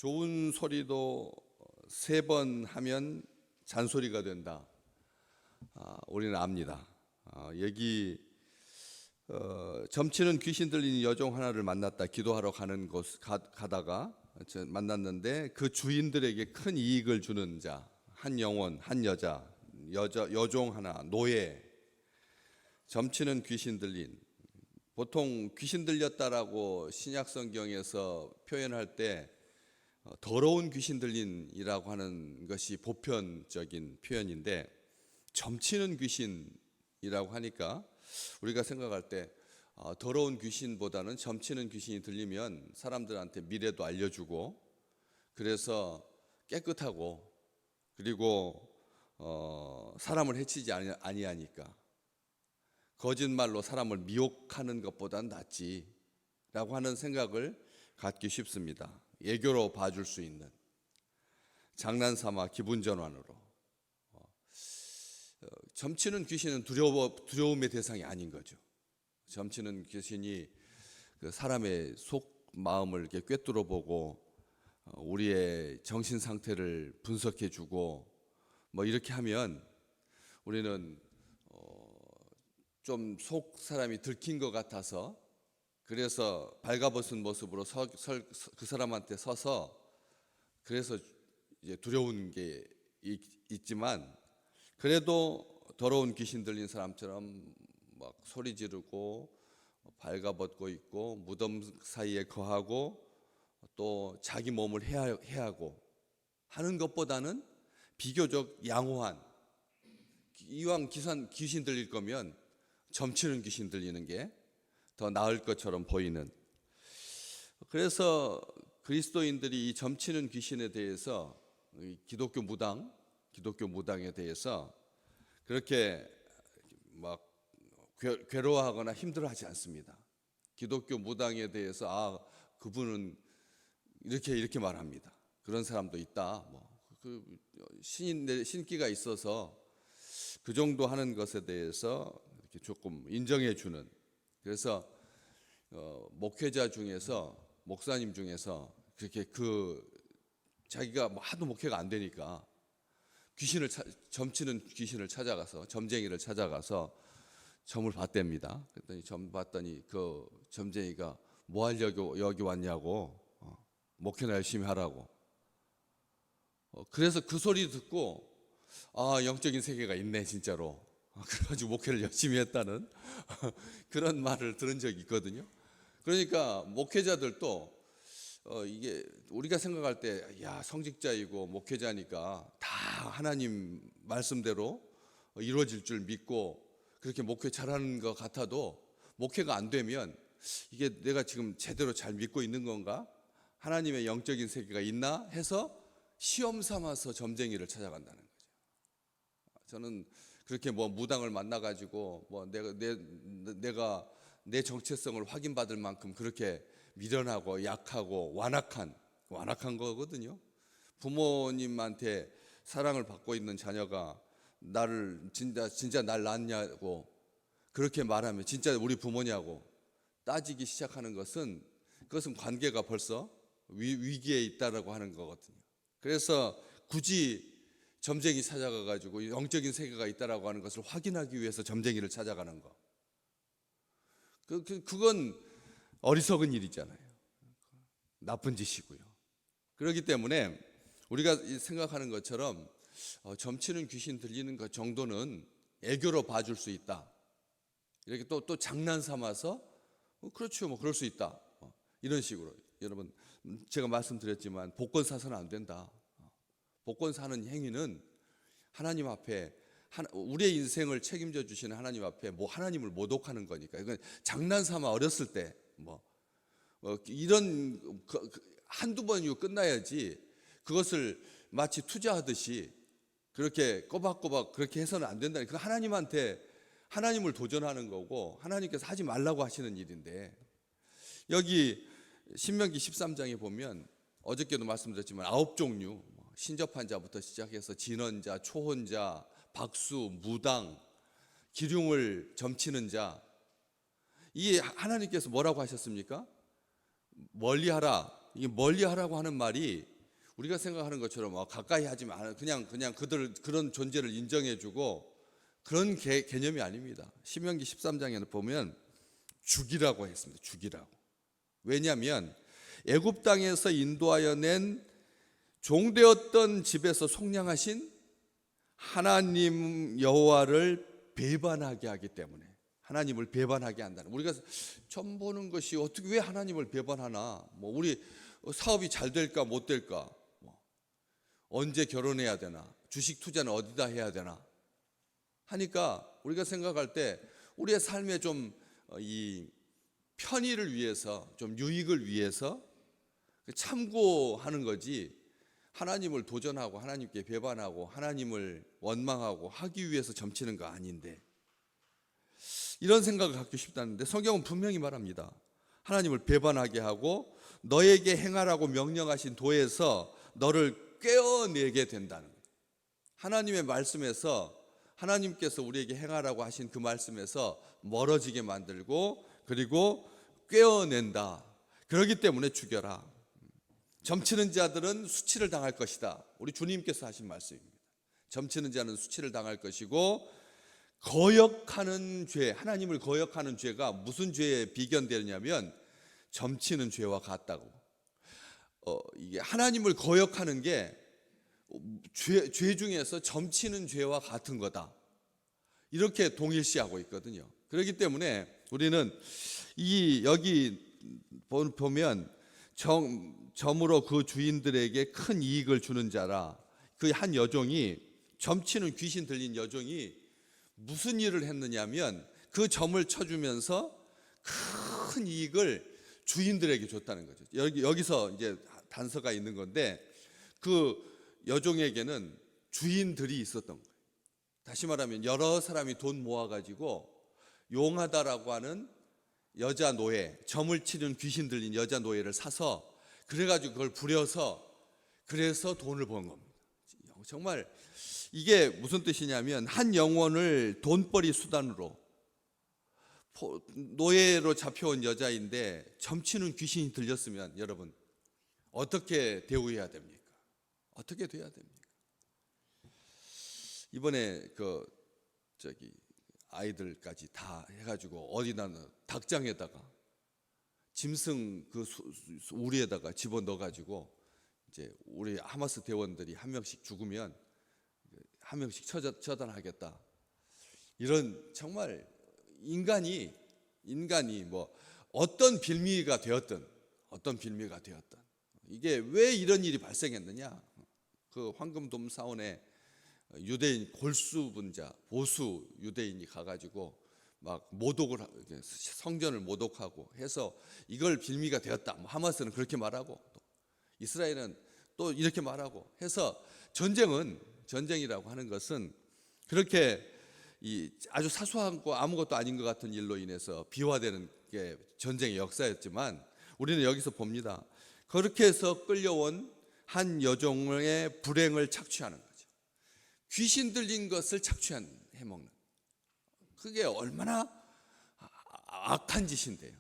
좋은 소리도 3번 하면 잔소리가 된다. 우리는 압니다. 여기 점치는 귀신 들린 여종 하나를 만났다. 기도하러 가는 곳 가다가 만났는데 그 주인들에게 큰 이익을 주는 자, 한 영혼, 한 여종 하나, 노예, 점치는 귀신 들린. 보통 귀신 들렸다라고 신약 성경에서 표현할 때 더러운 귀신 들린이라고 하는 것이 보편적인 표현인데, 점치는 귀신이라고 하니까 우리가 생각할 때 더러운 귀신보다는 점치는 귀신이 들리면 사람들한테 미래도 알려주고, 그래서 깨끗하고, 그리고 사람을 해치지 아니하니까 거짓말로 사람을 미혹하는 것보다는 낫지라고 하는 생각을 갖기 쉽습니다. 애교로 봐줄 수 있는, 장난삼아 기분 전환으로. 점치는 귀신은 두려움의 대상이 아닌 거죠. 점치는 귀신이 그 사람의 속 마음을 이렇게 꿰뚫어 보고 우리의 정신 상태를 분석해 주고 뭐 이렇게 하면 우리는 좀 속 사람이 들킨 것 같아서, 그래서 발가벗은 모습으로 그 사람한테 서서, 그래서 이제 두려운 게 있지만, 그래도 더러운 귀신 들린 사람처럼 막 소리 지르고 발가벗고 있고 무덤 사이에 거하고 또 자기 몸을 해하고 하는 것보다는 비교적 양호한, 이왕 귀신 들릴 거면 점치는 귀신 들리는 게 더 나을 것처럼 보이는. 그래서 그리스도인들이 이 점치는 귀신에 대해서, 기독교 무당에 대해서 그렇게 막 괴로워하거나 힘들어하지 않습니다. 기독교 무당에 대해서 그분은 이렇게 말합니다. 그런 사람도 있다. 신기가 있어서 그 정도 하는 것에 대해서 이렇게 조금 인정해 주는. 그래서 목회자 중에서, 목사님 중에서 그렇게 자기가 하도 목회가 안 되니까 점치는 귀신을 찾아가서, 점쟁이를 찾아가서 점을 봤답니다. 그랬더니 점 봤더니 그 점쟁이가 뭐 하려고 여기 왔냐고, 목회나 열심히 하라고. 그래서 그 소리 듣고 영적인 세계가 있네 진짜로. 그래가지고 목회를 열심히 했다는 그런 말을 들은 적이 있거든요. 그러니까 목회자들도 이게 우리가 생각할 때 성직자이고 목회자니까 다 하나님 말씀대로 이루어질 줄 믿고 그렇게 목회 잘하는 것 같아도, 목회가 안 되면 이게 내가 지금 제대로 잘 믿고 있는 건가? 하나님의 영적인 세계가 있나? 해서 시험 삼아서 점쟁이를 찾아간다는 거죠. 저는 그렇게 무당을 만나가지고 내가 내 정체성을 확인받을 만큼 그렇게 미련하고 약하고 완악한 거거든요. 부모님한테 사랑을 받고 있는 자녀가 나를 진짜 날 낳았냐고 그렇게 말하면 진짜 우리 부모냐고 따지기 시작하는 그것은 관계가 벌써 위기에 있다라고 하는 거거든요. 그래서 굳이 점쟁이 찾아가가지고 영적인 세계가 있다라고 하는 것을 확인하기 위해서 점쟁이를 찾아가는 거, 그건 어리석은 일이잖아요. 나쁜 짓이고요. 그렇기 때문에 우리가 생각하는 것처럼 점치는 귀신 들리는 것 정도는 애교로 봐줄 수 있다. 이렇게 또 장난 삼아서 그렇죠, 그럴 수 있다. 이런 식으로. 여러분, 제가 말씀드렸지만 복권 사서는 안 된다. 복권 사는 행위는 하나님 앞에, 우리의 인생을 책임져 주시는 하나님 앞에 하나님을 모독하는 거니까. 이건 장난삼아 어렸을 때 이런 한두 번이고 끝나야지, 그것을 마치 투자하듯이 그렇게 꼬박꼬박 그렇게 해서는 안 된다니. 그 하나님을 도전하는 거고 하나님께서 하지 말라고 하시는 일인데, 여기 신명기 13장에 보면 어저께도 말씀드렸지만 9종류, 신접한 자부터 시작해서 진언자, 초혼자, 박수, 무당, 기륭을 점치는 자, 이 하나님께서 뭐라고 하셨습니까? 멀리하라. 이 멀리하라고 하는 말이 우리가 생각하는 것처럼 가까이 하지 마, 그냥 그들 그런 존재를 인정해주고 그런 개념이 아닙니다. 신명기 13장에는 보면 죽이라고 했습니다. 죽이라고. 왜냐하면 애굽 땅에서 인도하여 낸 종되었던 집에서 속량하신 하나님 여호와를 배반하게 하기 때문에, 하나님을 배반하게 한다는, 우리가 점 보는 것이 어떻게 왜 하나님을 배반하나, 우리 사업이 잘 될까 못 될까, 언제 결혼해야 되나, 주식 투자는 어디다 해야 되나 하니까 우리가 생각할 때 우리의 삶에 좀 이 편의를 위해서, 좀 유익을 위해서 참고하는 거지, 하나님을 도전하고 하나님께 배반하고 하나님을 원망하고 하기 위해서 점치는 거 아닌데, 이런 생각을 갖기 쉽다는데 성경은 분명히 말합니다. 하나님을 배반하게 하고 너에게 행하라고 명령하신 도에서 너를 꿰어내게 된다는 거예요. 하나님의 말씀에서, 하나님께서 우리에게 행하라고 하신 그 말씀에서 멀어지게 만들고, 그리고 꿰어낸다. 그렇기 때문에 죽여라. 점치는 자들은 수치를 당할 것이다. 우리 주님께서 하신 말씀입니다. 점치는 자는 수치를 당할 것이고, 거역하는 죄, 하나님을 거역하는 죄가 무슨 죄에 비견되느냐면 점치는 죄와 같다고. 이게 하나님을 거역하는 게 죄 중에서 점치는 죄와 같은 거다, 이렇게 동일시하고 있거든요. 그렇기 때문에 우리는 여기 보면 점으로 그 주인들에게 큰 이익을 주는 자라, 그 한 여종이, 점치는 귀신 들린 여종이 무슨 일을 했느냐면 그 점을 쳐주면서 큰 이익을 주인들에게 줬다는 거죠. 여기서 이제 단서가 있는 건데, 그 여종에게는 주인들이 있었던 거예요. 다시 말하면 여러 사람이 돈 모아가지고 용하다라고 하는 여자 노예, 점을 치는 귀신 들린 여자 노예를 사서, 그래가지고 그걸 부려서, 그래서 돈을 번 겁니다. 정말 이게 무슨 뜻이냐면, 한 영혼을 돈벌이 수단으로, 노예로 잡혀온 여자인데 점치는 귀신이 들렸으면 여러분 어떻게 대우해야 됩니까? 어떻게 돼야 됩니까? 이번에 아이들까지 다 해가지고 어디다 닭장에다가 짐승 그 우리에다가 집어 넣어가지고, 이제 우리 하마스 대원들이 한 명씩 죽으면 한 명씩 처단하겠다. 이런, 정말 인간이 어떤 빌미가 되었든 이게 왜 이런 일이 발생했느냐? 그 황금돔 사원에 유대인 골수분자, 보수 유대인이 가가지고 막 모독을, 성전을 모독하고 해서 이걸 빌미가 되었다. 하마스는 그렇게 말하고, 또 이스라엘은 또 이렇게 말하고 해서, 전쟁이라고 하는 것은 그렇게 아주 사소한 거 아무것도 아닌 것 같은 일로 인해서 비화되는 게 전쟁의 역사였지만, 우리는 여기서 봅니다. 그렇게 해서 끌려온 한 여종의 불행을 착취하는 거죠. 귀신 들린 것을 해먹는, 그게 얼마나 악한 짓인데요.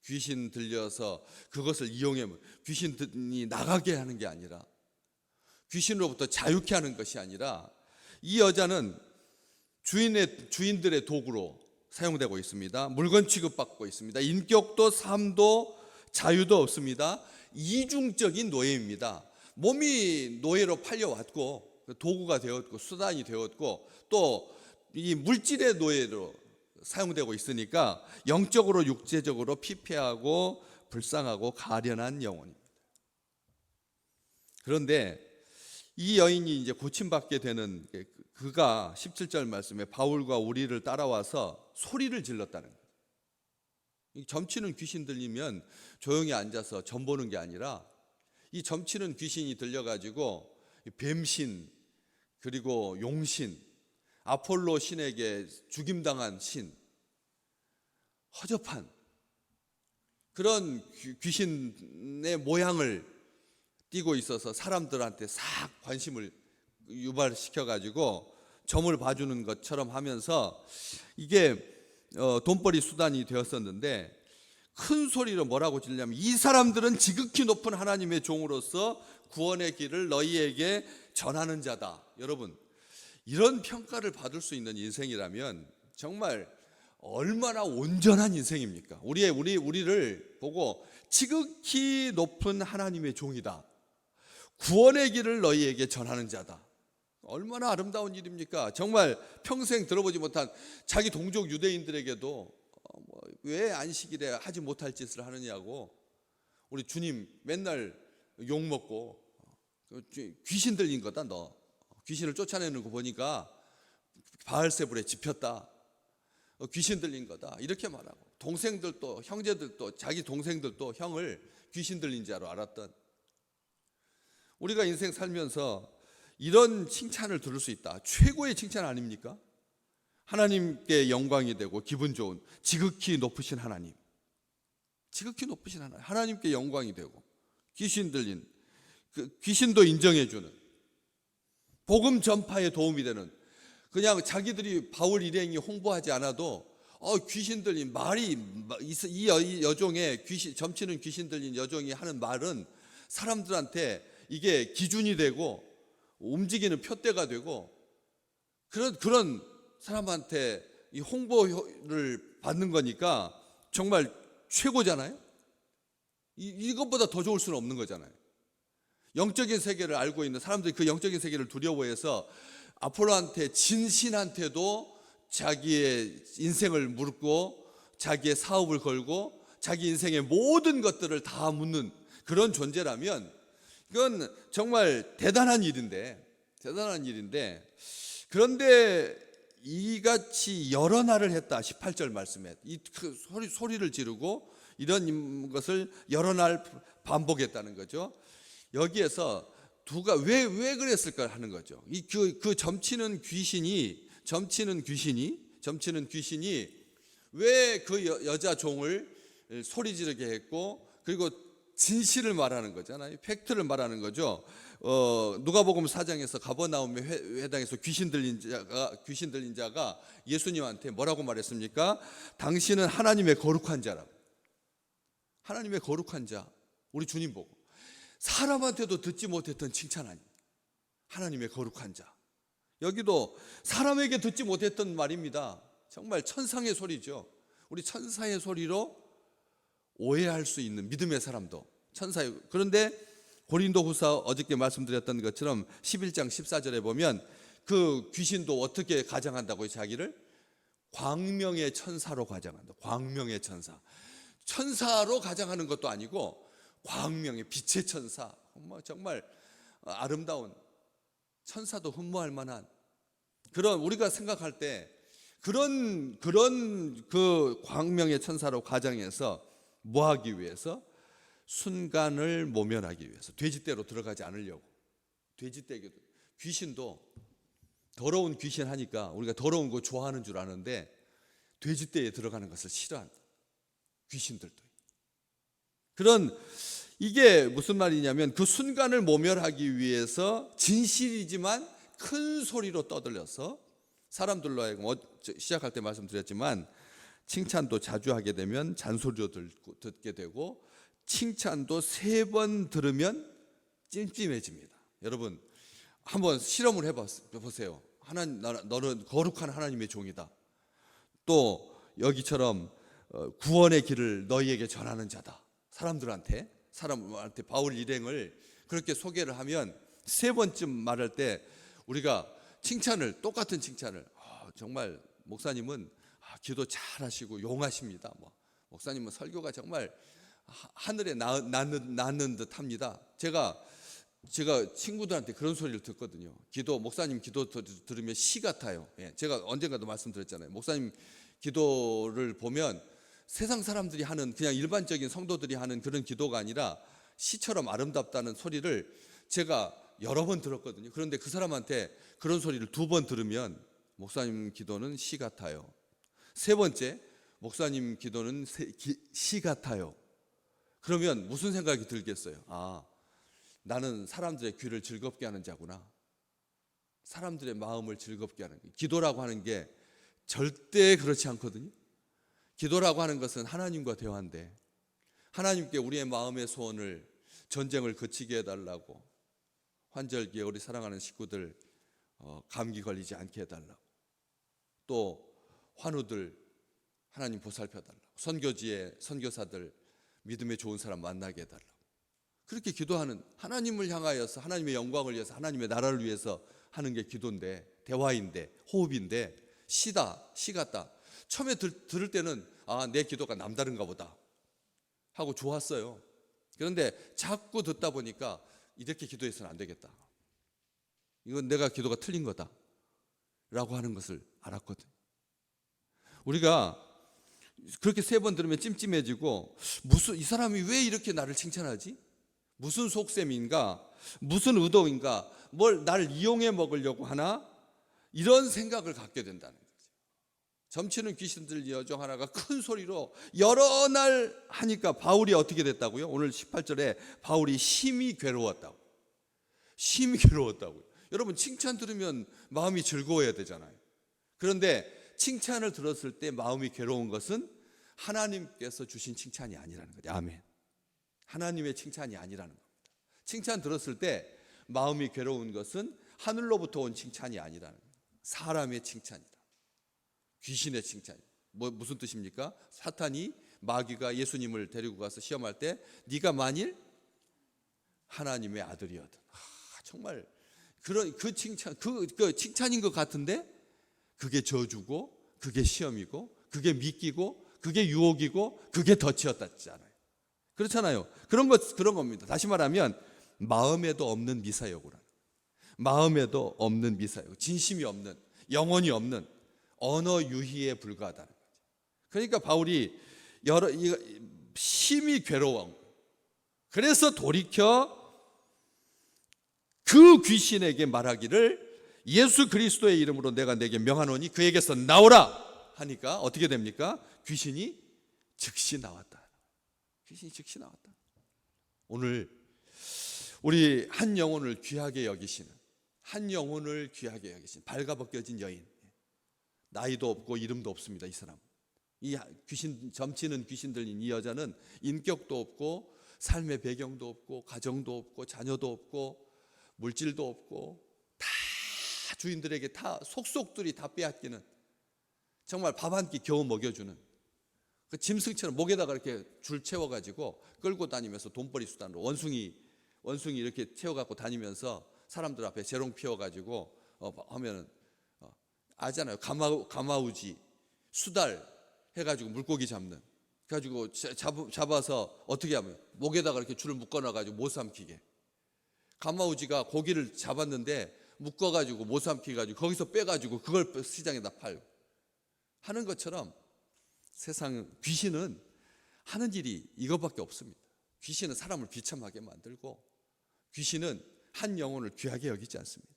귀신 들려서 그것을 이용해 귀신이 나가게 하는 게 아니라, 귀신으로부터 자유케 하는 것이 아니라, 이 여자는 주인들의 도구로 사용되고 있습니다. 물건 취급받고 있습니다. 인격도 삶도 자유도 없습니다. 이중적인 노예입니다. 몸이 노예로 팔려왔고 도구가 되었고 수단이 되었고, 또 이 물질의 노예로 사용되고 있으니까 영적으로 육체적으로 피폐하고 불쌍하고 가련한 영혼입니다. 그런데 이 여인이 이제 고침받게 되는, 그가 17절 말씀에 바울과 우리를 따라와서 소리를 질렀다는 거예요. 점치는 귀신 들리면 조용히 앉아서 점 보는 게 아니라, 이 점치는 귀신이 들려가지고 뱀신, 그리고 용신, 아폴로 신에게 죽임당한 신, 허접한 그런 귀신의 모양을 띠고 있어서 사람들한테 싹 관심을 유발시켜가지고 점을 봐주는 것처럼 하면서, 이게 돈벌이 수단이 되었었는데, 큰 소리로 뭐라고 질냐면, 이 사람들은 지극히 높은 하나님의 종으로서 구원의 길을 너희에게 전하는 자다. 여러분, 이런 평가를 받을 수 있는 인생이라면 정말 얼마나 온전한 인생입니까? 우리를 보고 지극히 높은 하나님의 종이다. 구원의 길을 너희에게 전하는 자다. 얼마나 아름다운 일입니까? 정말 평생 들어보지 못한 자기 동족 유대인들에게도 왜 안식일에 하지 못할 짓을 하느냐고 우리 주님 맨날 욕먹고 귀신 들린 거다 너. 귀신을 쫓아내는 거 보니까 바알세불에 집혔다. 귀신 들린 거다. 이렇게 말하고 동생들도 형제들도 자기 동생들도 형을 귀신 들린 자로 알았던 우리가 인생 살면서 이런 칭찬을 들을 수 있다. 최고의 칭찬 아닙니까? 하나님께 영광이 되고 기분 좋은 지극히 높으신 하나님, 지극히 높으신 하나님, 하나님께 영광이 되고 귀신 들린 귀신도 인정해주는 복음 전파에 도움이 되는 그냥 자기들이 바울 일행이 홍보하지 않아도 귀신 들린 말이 이 여종의 귀신 점치는 귀신 들린 여종이 하는 말은 사람들한테 이게 기준이 되고 움직이는 표대가 되고 그런 사람한테 이 홍보를 받는 거니까 정말 최고잖아요. 이것보다 더 좋을 수는 없는 거잖아요. 영적인 세계를 알고 있는 사람들이 그 영적인 세계를 두려워해서 아폴로한테 진신한테도 자기의 인생을 묻고 자기의 사업을 걸고 자기 인생의 모든 것들을 다 묻는 그런 존재라면 이건 정말 대단한 일인데 그런데 이같이 여러 날을 했다. 18절 말씀에 이 소리를 지르고 이런 것을 여러 날 반복했다는 거죠. 여기에서 누가 왜 그랬을까 하는 거죠. 그 점치는 귀신이 왜 그 여자 종을 소리 지르게 했고 그리고 진실을 말하는 거잖아요. 팩트를 말하는 거죠. 누가복음 4장에서 가버나움의 회당에서 귀신 들린 자가 예수님한테 뭐라고 말했습니까? 당신은 하나님의 거룩한 자라고. 하나님의 거룩한 자. 우리 주님 보고 사람한테도 듣지 못했던 칭찬 아닙니까? 하나님의 거룩한 자. 여기도 사람에게 듣지 못했던 말입니다. 정말 천상의 소리죠. 우리 천사의 소리로 오해할 수 있는 믿음의 사람도 천사의. 그런데 고린도후서 어저께 말씀드렸던 것처럼 11장 14절에 보면 그 귀신도 어떻게 가장한다고요? 자기를 광명의 천사로 가장한다. 광명의 천사. 천사로 가장하는 것도 아니고 광명의 빛의 천사. 정말 아름다운 천사도 흠모할 만한 그런 우리가 생각할 때 그런 그 광명의 천사로 가장해서 뭐 하기 위해서? 순간을 모면하기 위해서. 돼지떼로 들어가지 않으려고. 돼지떼 귀신도 더러운 귀신 하니까 우리가 더러운 거 좋아하는 줄 아는데 돼지떼에 들어가는 것을 싫어한다. 귀신들도. 그런 이게 무슨 말이냐면 그 순간을 모멸하기 위해서 진실이지만 큰 소리로 떠들려서 사람들로 하여금 시작할 때 말씀드렸지만 칭찬도 자주 하게 되면 잔소리로 듣게 되고 칭찬도 3번 들으면 찜찜해집니다. 여러분 한번 실험을 해보세요. 너는 거룩한 하나님의 종이다. 또 여기처럼 구원의 길을 너희에게 전하는 자다. 사람한테 바울 일행을 그렇게 소개를 하면 3번쯤 말할 때 우리가 똑같은 칭찬을 정말 목사님은 기도 잘하시고 용하십니다. 목사님은 설교가 정말 하늘에 낳는 듯합니다. 제가 친구들한테 그런 소리를 듣거든요. 목사님 기도 들으면 시 같아요. 제가 언젠가도 말씀드렸잖아요. 목사님 기도를 보면 세상 사람들이 하는 그냥 일반적인 성도들이 하는 그런 기도가 아니라 시처럼 아름답다는 소리를 제가 여러 번 들었거든요. 그런데 그 사람한테 그런 소리를 2번 들으면 목사님 기도는 시 같아요. 3번째 목사님 기도는 시 같아요. 그러면 무슨 생각이 들겠어요? 나는 사람들의 귀를 즐겁게 하는 자구나. 사람들의 마음을 즐겁게 하는 기도라고 하는 게 절대 그렇지 않거든요. 기도라고 하는 것은 하나님과 대화인데 하나님께 우리의 마음의 소원을 전쟁을 그치게 해달라고 환절기에 우리 사랑하는 식구들 감기 걸리지 않게 해달라고, 또 환우들 하나님 보살펴달라고, 선교지에 선교사들 믿음의 좋은 사람 만나게 해달라고, 그렇게 기도하는, 하나님을 향하여서 하나님의 영광을 위해서 하나님의 나라를 위해서 하는 게 기도인데, 대화인데, 호흡인데, 시 같다. 처음에 들을 때는 내 기도가 남다른가 보다 하고 좋았어요. 그런데 자꾸 듣다 보니까 이렇게 기도해서는 안 되겠다, 이건 내가 기도가 틀린 거다 라고 하는 것을 알았거든. 우리가 그렇게 3번 들으면 찜찜해지고, 이 사람이 왜 이렇게 나를 칭찬하지? 무슨 속셈인가? 무슨 의도인가? 뭘 나를 이용해 먹으려고 하나? 이런 생각을 갖게 된다는 거죠. 점치는 귀신들 여종 하나가 큰 소리로 여러 날 하니까 바울이 어떻게 됐다고요? 오늘 18절에 바울이 심히 괴로웠다고. 심히 괴로웠다고요. 여러분, 칭찬 들으면 마음이 즐거워야 되잖아요. 그런데 칭찬을 들었을 때 마음이 괴로운 것은 하나님께서 주신 칭찬이 아니라는 거죠. 아멘. 하나님의 칭찬이 아니라는 겁니다. 칭찬 들었을 때 마음이 괴로운 것은 하늘로부터 온 칭찬이 아니라는 거예요. 사람의 칭찬이다. 귀신의 칭찬이다. 무슨 뜻입니까? 사탄이, 마귀가 예수님을 데리고 가서 시험할 때 네가 만일 하나님의 아들이어든, 정말 그런 그 칭찬, 그 칭찬인 것 같은데 그게 저주고, 그게 시험이고, 그게 미끼고, 그게 유혹이고, 그게 덫이었다잖아요. 그렇잖아요. 그런 겁니다. 다시 말하면 마음에도 없는 미사여구라. 마음에도 없는 미사여구, 진심이 없는, 영혼이 없는 언어 유희에 불과하다는 거죠. 그러니까 바울이 심히 괴로워. 그래서 돌이켜 그 귀신에게 말하기를 예수 그리스도의 이름으로 내가 내게 명하노니 그에게서 나오라 하니까 어떻게 됩니까? 귀신이 즉시 나왔다. 귀신이 즉시 나왔다. 오늘 우리 한 영혼을 귀하게 여기시는, 한 영혼을 귀하게 여기시는 발가벗겨진 여인, 나이도 없고 이름도 없습니다. 이 사람, 이 귀신, 점치는 귀신들인 이 여자는 인격도 없고 삶의 배경도 없고 가정도 없고 자녀도 없고 물질도 없고, 다 주인들에게 다 속속들이 다 빼앗기는, 정말 밥 한 끼 겨우 먹여주는 그 짐승처럼 목에다가 이렇게 줄 채워가지고 끌고 다니면서 돈벌이 수단으로 원숭이 이렇게 채워갖고 다니면서 사람들 앞에 재롱 피워가지고 하면은 아잖아요. 가마우지 수달 해가지고 물고기 잡는, 그래가지고 잡아서 어떻게 하면 목에다가 이렇게 줄을 묶어놔가지고 못 삼키게. 가마우지가 고기를 잡았는데 묶어가지고 못 삼키가지고 거기서 빼가지고 그걸 시장에다 팔고 하는 것처럼, 세상 귀신은 하는 일이 이것밖에 없습니다. 귀신은 사람을 비참하게 만들고, 귀신은 한 영혼을 귀하게 여기지 않습니다.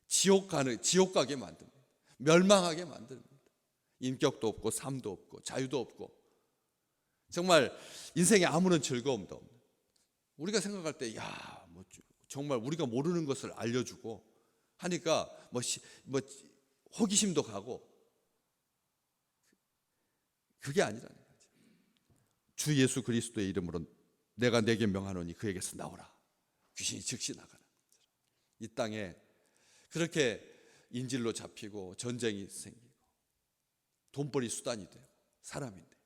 지옥 가게 만듭니다. 멸망하게 만듭니다. 인격도 없고 삶도 없고 자유도 없고, 정말 인생에 아무런 즐거움도 없는, 우리가 생각할 때 정말 우리가 모르는 것을 알려주고 하니까 호기심도 가고, 그게 아니라는 거죠. 주 예수 그리스도의 이름으로 내가 내게 명하노니 그에게서 나오라. 귀신이 즉시 나가는 거죠. 이 땅에 그렇게 인질로 잡히고 전쟁이 생기고 돈벌이 수단이 되고 사람인데,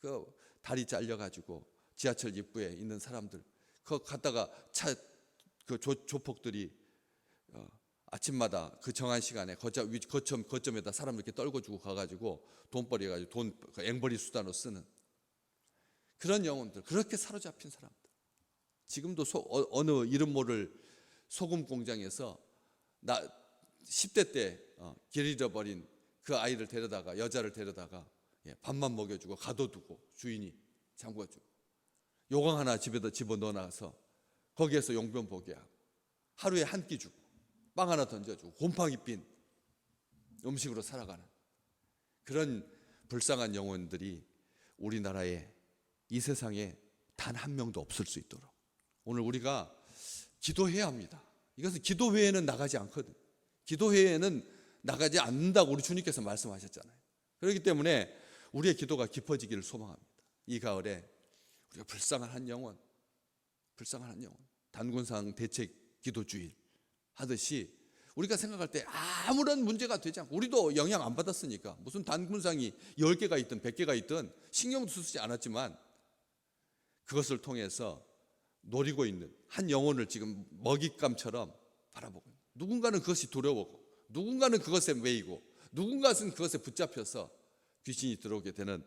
그 다리 잘려가지고 지하철 입구에 있는 사람들 그거 갔다가 그 조폭들이 아침마다 그 정한 시간에 거점에다 사람 이렇게 떨궈주고 가가지고 돈벌이 해가지고 앵벌이 수단으로 쓰는 그런 영혼들, 그렇게 사로잡힌 사람들, 지금도 어느 이름 모를 소금 공장에서 10대 때 길 잃어버린 그 아이를 데려다가, 여자를 데려다가 밥만 먹여주고 가둬두고 주인이 잠궈주고 요강 하나 집에다 집어넣어놔서 거기에서 용변 보게 하고 하루에 한 끼 주고 빵 하나 던져주고 곰팡이 빈 음식으로 살아가는 그런 불쌍한 영혼들이 우리나라에, 이 세상에 단 한 명도 없을 수 있도록 오늘 우리가 기도해야 합니다. 이것은 기도 외에는 나가지 않거든. 기도 외에는 나가지 않는다고 우리 주님께서 말씀하셨잖아요. 그렇기 때문에 우리의 기도가 깊어지기를 소망합니다. 이 가을에 우리가 불쌍한 한 영혼, 단군상 대책 기도주일 하듯이 우리가 생각할 때 아무런 문제가 되지 않고, 우리도 영향 안 받았으니까 무슨 단군상이 10개가 있든 100개가 있든 신경도 쓰지 않았지만 그것을 통해서 노리고 있는 한 영혼을 지금 먹잇감처럼 바라보고, 누군가는 그것이 두려워고, 누군가는 그것에 매이고, 누군가는 그것에 붙잡혀서 귀신이 들어오게 되는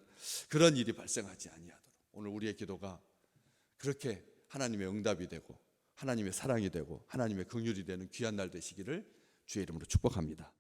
그런 일이 발생하지 아니하도록 오늘 우리의 기도가 그렇게 하나님의 응답이 되고 하나님의 사랑이 되고 하나님의 긍휼이 되는 귀한 날 되시기를 주의 이름으로 축복합니다.